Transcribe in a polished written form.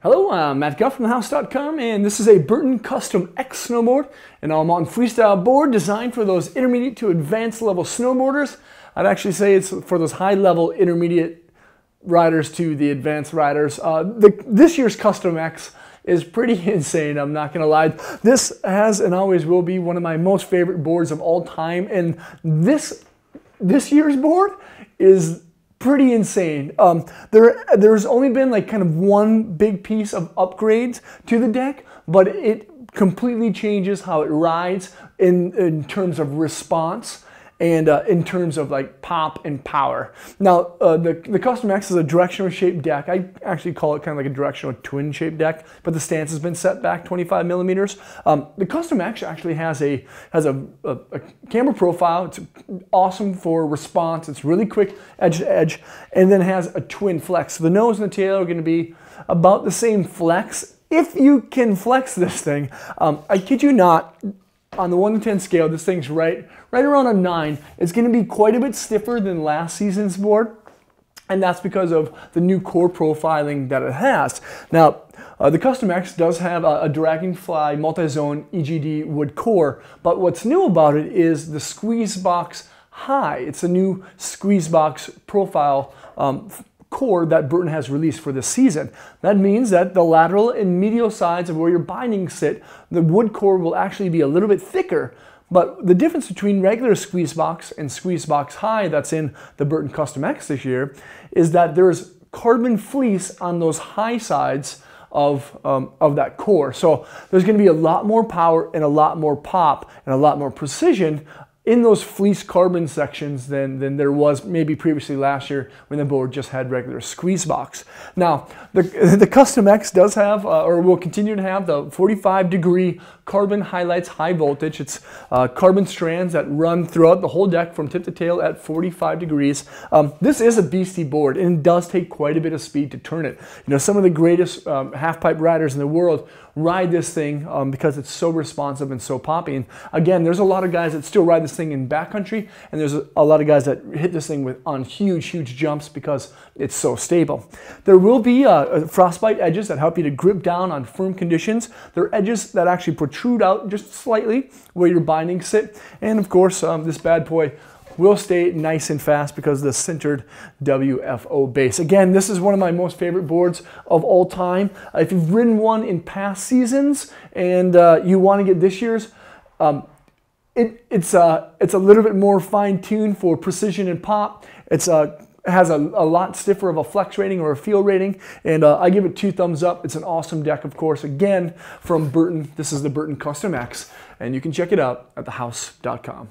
Hello, I'm Matt Guff from thehouse.com, and this is a Burton Custom X snowboard, an all-mountain freestyle board designed for those intermediate to advanced level snowboarders. I'd actually say it's for those high-level intermediate riders to the advanced riders. This year's Custom X is pretty insane, I'm not gonna lie. This has and always will be one of my most favorite boards of all time, and this year's board is pretty insane. There's only been like kind of one big piece of upgrades to the deck, but it completely changes how it rides in terms of response and in terms of like pop and power. Now, the Custom X is a directional shaped deck. I actually call it kind of like a directional twin shaped deck, but the stance has been set back 25 millimeters. The Custom X actually has a camera profile. It's awesome for response. It's really quick edge to edge, and then has a twin flex. So the nose and the tail are going to be about the same flex. If you can flex this thing, I kid you not, on the 1 to 10 scale, this thing's right around a 9. It's going to be quite a bit stiffer than last season's board, and that's because of the new core profiling that it has. Now, the Custom X does have a Dragonfly multi-zone EGD wood core, but what's new about it is the Squeezebox High. It's a new Squeezebox profile core that Burton has released for this season. That means that the lateral and medial sides of where your bindings sit, the wood core will actually be a little bit thicker. But the difference between regular Squeezebox and Squeezebox High that's in the Burton Custom X this year is that there's carbon fleece on those high sides of that core. So there's going to be a lot more power and a lot more pop and a lot more precision in those fleece carbon sections than there was maybe previously last year when the board just had regular Squeezebox. Now, the Custom X does have, or will continue to have, the 45-degree carbon highlights high voltage. It's carbon strands that run throughout the whole deck from tip to tail at 45 degrees. This is a beastie board, and it does take quite a bit of speed to turn it. You know, some of the greatest half-pipe riders in the world ride this thing because it's so responsive and so poppy. And again, there's a lot of guys that still ride this thing in backcountry, and there's a lot of guys that hit this thing on huge jumps because it's so stable. There will be frostbite edges that help you to grip down on firm conditions. There are edges that actually protrude out just slightly where your bindings sit, and of course this bad boy will stay nice and fast because of the centered WFO base. Again, this is one of my most favorite boards of all time. If you've ridden one in past seasons and you want to get this year's, it's a little bit more fine-tuned for precision and pop. It's has a lot stiffer of a flex rating or a feel rating, and I give it 2 thumbs up. It's an awesome deck, of course, again, from Burton. This is the Burton Custom X, and you can check it out at thehouse.com.